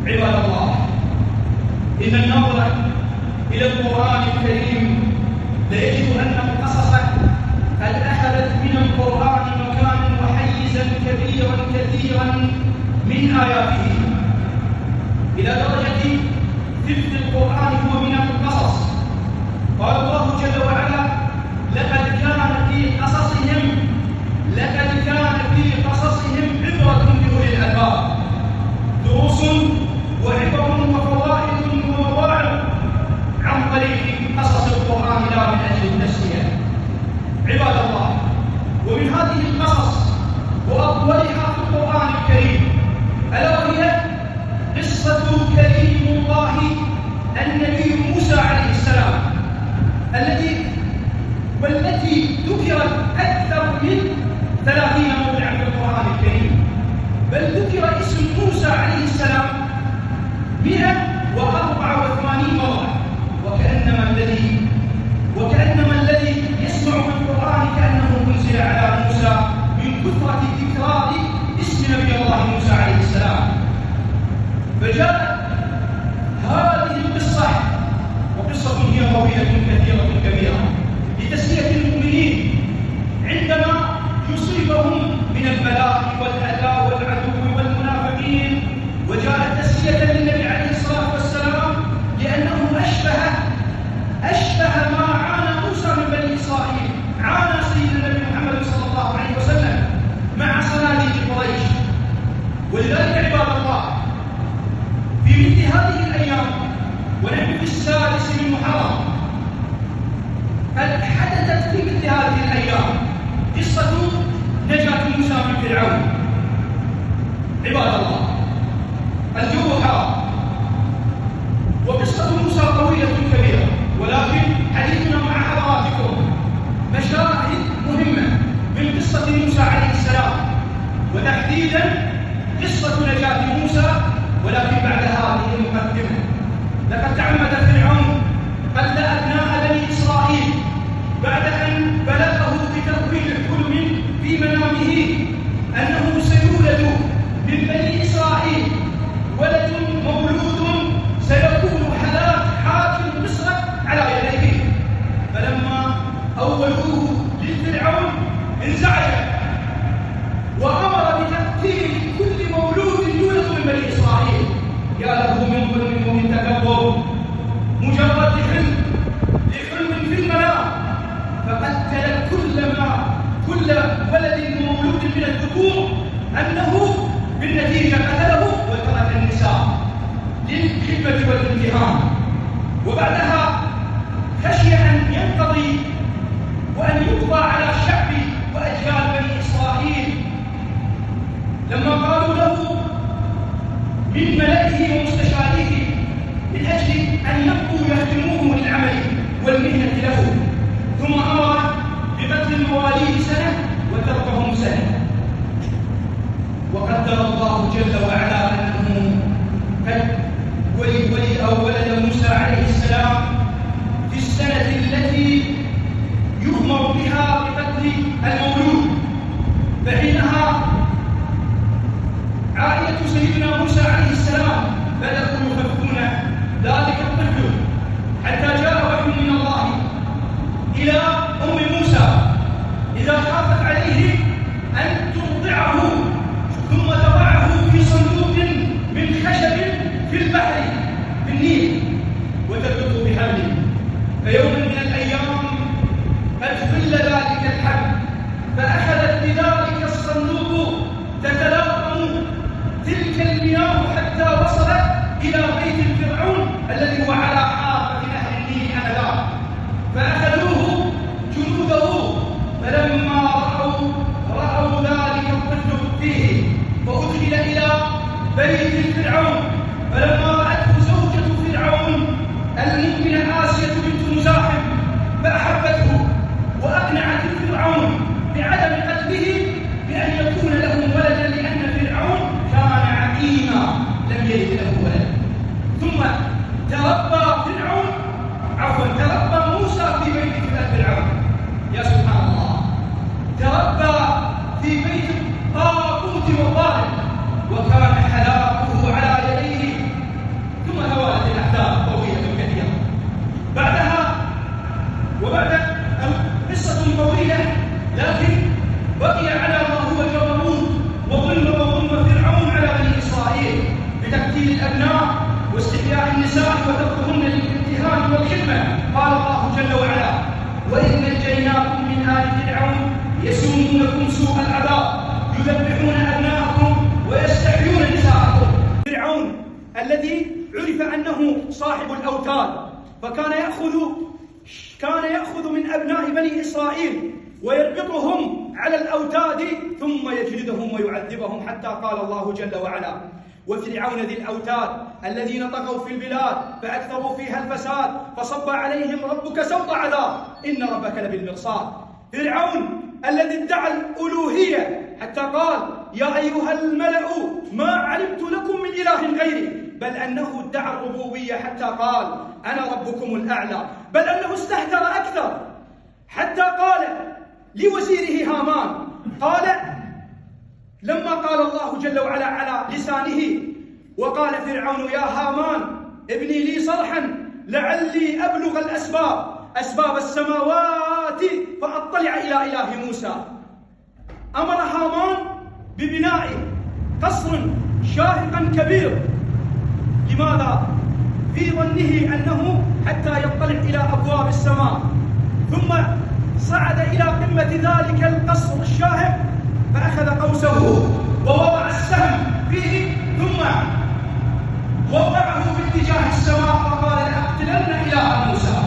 عباد الله، إن النظر إلى القرآن الكريم ليجد أن القصص قد أخذت من القرآن مكانا وحيزا كبيرا كثيرا من آياته، إلى درجة ثلث القرآن هو من القصص. قال الله جل وعلا: لقد كان في قصصهم عبرة لأولي الألباب، دروس وعبر وفوائد ومواعظ عن طريق قصص القرآن لا من أجل التسلية. عباد الله، ومن هذه القصص وأطولها في القرآن الكريم ألا وهي قصة كريم الله النبي موسى عليه السلام، والتي ذكرت أكثر من 30 موضعا في القرآن الكريم، بل ذكر اسم موسى عليه السلام 184 مرة، وكأنما الذي يسمع بالقرآن كأنه أنزل على موسى من كثرة تكرار اسم نبي الله موسى عليه السلام. فجاءت هذه القصة، وقصة هي طويلة كثيرة كبيرة، لتسلية المؤمنين عندما يصيبهم من البلاء والأذى والعدو والمنافقين، وجاءت تسلية للنبي عليه الصلاة والسلام لأنه أشبه ما عانى موسى من بني إسرائيل، عانى سيدنا النبي محمد صلى الله عليه وسلم مع صناديد قريش. ولذلك عباد الله، في مثل هذه الأيام ونحن في 6 من محرم قد حدثت في مثل هذه الأيام قصة نجاة موسى من فرعون. عباد الله، الجو حار وقصة موسى طويلة كبيرة، ولكن حديثنا مع حضراتكم مشاهد مهمة من قصة موسى عليه السلام، وتحديدا قصة نجاة موسى. ولكن بعد هذه المقدمة، لقد تعمد فرعون قتل أبناء بني إسرائيل بعد أن بلغه بتأويل الحلم في منامه أنه سيولد من بني إسرائيل ولد مولود سيكون حاكم مصر على يديه. فلما أولوه للفرعون انزعج وأمر بتقتيل كل مولود يولد من بني إسرائيل. يا له من ظلم ومن تكبر، مجرد لحلم في المنام فقتل كل ولد مولود من الذكور، أنه بالنتيجة قتله وترك النساء للخدمة والامتهان. وبعدها خشي أن ينقضي وأن يقضى على شعب وأجيال بني إسرائيل، لما قالوا له من ملئه ومستشاريه من أجل أن يبقوا يخدموه للعمل والمهنة له، ثم أمر بقتل المواليد سنة وتركهم سنة. وقدر الله جل وعلا أنه قد ولد موسى عليه السلام في السنة التي يؤمر بها بقتل المولود. فحينها عائلة سيدنا موسى عليه السلام بدأوا يخفون ذلك الطفل، حتى جاء وحي من الله إلى أم موسى إذا خافت عليه أن ترضعه ثم تضعه في صندوق من خشب في البحر في النيل وتربطه بحبل. فيوم من الأيام قد فل ذلك الحبل، فأخذت بذلك الصندوق تتلاقم تلك المياه حتى وصلت إلى بيت فرعون الذي هو على حافة نهر النيل آنذاك. فأخذوه جنوده، فلما رأوا ذلك الطفل فيه فأدخل إلى بيت فرعون. فلما رأته زوجة فرعون المؤمنة آسيا بنت مزاحم فأحبته، وأقنعت فرعون بعدم قتله بأن يكون له ولدا، لأن فرعون كان عقيما لم يلد له ولد. ثم تربى موسى في بيت فرعون. يا سبحان الله، تربى في بيت طاغوت وظالم، وكان حلاقه على يديه بتقتيل الأبناء واستحياء النساء وتركهن للامتهان والخدمة. قال الله جل وعلا: وإذ نجيناكم من آل فرعون يسومونكم سوء العذاب يذبحون أبناءكم ويستحيون نساءكم. فرعون الذي عرف أنه صاحب الأوتاد، فكان يأخذ من أبناء بني إسرائيل ويربطهم على الأوتاد ثم يجلدهم ويعذبهم، حتى قال الله جل وعلا: وفرعون ذي الأوتاد الذين طغوا في البلاد فأكثروا فيها الفساد فصب عليهم ربك سوط عذاب إن ربك لبالمرصاد. فرعون الذي ادعى الألوهية حتى قال: يا أيها الملأ ما علمت لكم من إله غيري، بل أنه ادعى الربوبية حتى قال: أنا ربكم الأعلى، بل أنه استهتر أكثر حتى قال لوزيره هامان، قال لما قال الله جل وعلا على لسانه وقال فرعون: يا هامان ابني لي صرحا لعلي أبلغ أسباب السماوات فأطلع إلى إله موسى. أمر هامان ببناء قصر شاهق كبير. لماذا؟ في ظنه أنه حتى يطلع إلى أبواب السماء. ثم صعد إلى قمة ذلك القصر الشاهق فأخذ قوسه ووضع السهم فيه ثم وضعه باتجاه السماء فقال: لأقتلن إله موسى.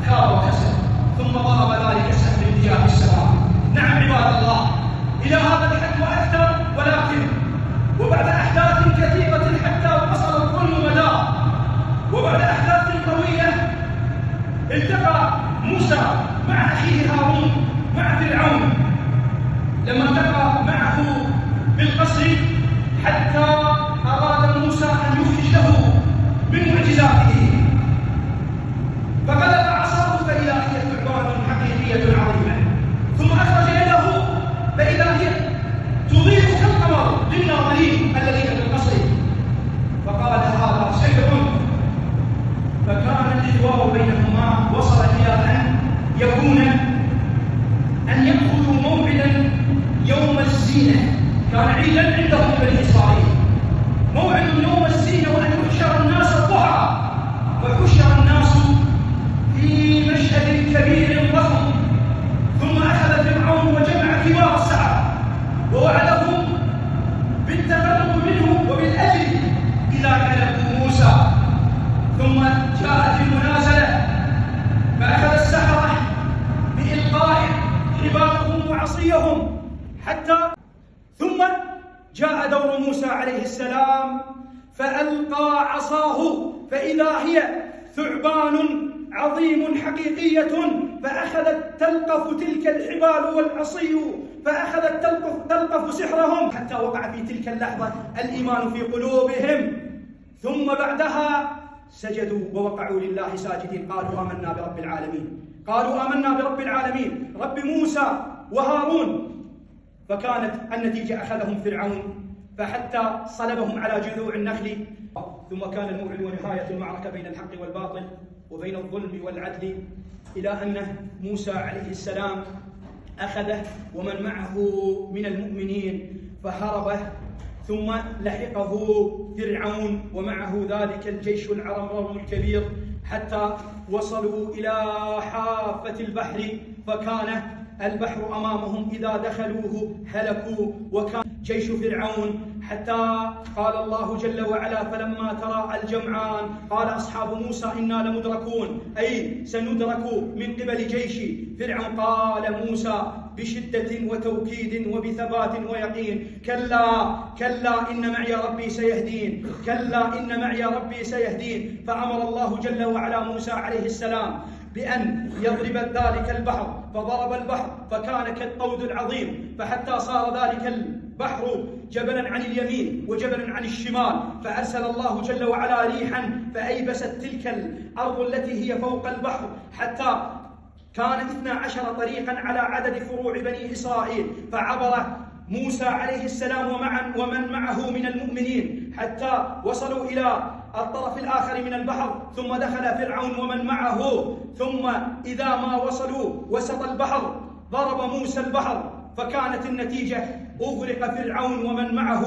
خاب وخسر، ثم ضرب ذلك السهم باتجاه السماء. نعم عباد الله، إلى هذا الحد وأكثر، ولكن وبعد أحداث كثيرة حتى وصل الظلم مداه، وبعد أحداث طويلة التقى موسى مع أخيه هارون مع فرعون. لما التقى معه بالقصر حتى أراد موسى أن يخرج له من معجزاته، فقلب عصاه فإذا هي ثعبان حقيقية عظيمة، ثم أخرج يده فإذا هي تضيء كالقمر للناظرين الذين في القصر، فقال: هذا سحر. فكان الحوار بينهما وصل إلى أن يأخذوا موعدا يوم الزينة. كان عيدا عندهم بني إسرائيل، موعد يوم الزينة وأن يحشر الناس الضحى، فحشر الناس في مشهد كبير ضخم. ثم أخذ فرعون وجمع كبار السحرة ووعدهم بالتقرب منه وبالأجر إذا غلبوا موسى. ثم جاءت المنازلة فأخذ السحرة بإلقاء حبالهم وعصيهم ثم جاء دور موسى عليه السلام فألقى عصاه فإذا هي ثعبان عظيم حقيقية، فأخذت تلقف تلك الحبال والعصي، فأخذت تلقف سحرهم حتى وقع في تلك اللحظة الإيمان في قلوبهم. ثم بعدها سجدوا ووقعوا لله ساجدين، قالوا آمنا برب العالمين رب موسى وهارون. فكانت النتيجة أخذهم فرعون فحتى صلبهم على جذوع النخل. ثم كان الموعد ونهاية المعركة بين الحق والباطل وبين الظلم والعدل، إلى أن موسى عليه السلام أخذه ومن معه من المؤمنين فهربه، ثم لحقه فرعون ومعه ذلك الجيش العرمرم الكبير حتى وصلوا إلى حافة البحر، فكان البحر أمامهم إذا دخلوه هلكوا. وكان جيش فرعون حتى قال الله جل وعلا: فلما تراءى الجمعان قال أصحاب موسى إنا لمدركون، أي سندرك من قبل جيش فرعون. قال موسى بشدة وتوكيد وبثبات ويقين: كلا إن معي ربي سيهدين. فأمر الله جل وعلا موسى عليه السلام بأن يضرب ذلك البحر، فضرب البحر فكان كالطود العظيم، فحتى صار ذلك البحر جبلا عن اليمين وجبلا عن الشمال، فأرسل الله جل وعلا ريحا فأيبست تلك الأرض التي هي فوق البحر، حتى كان 12 طريقا على عدد فروع بني إسرائيل، فعبر موسى عليه السلام ومن معه من المؤمنين حتى وصلوا إلى الطرف الآخر من البحر، ثم دخل فرعون ومن معه، ثم إذا ما وصلوا وسط البحر ضرب موسى البحر، فكانت النتيجة أغرق فرعون ومن معه.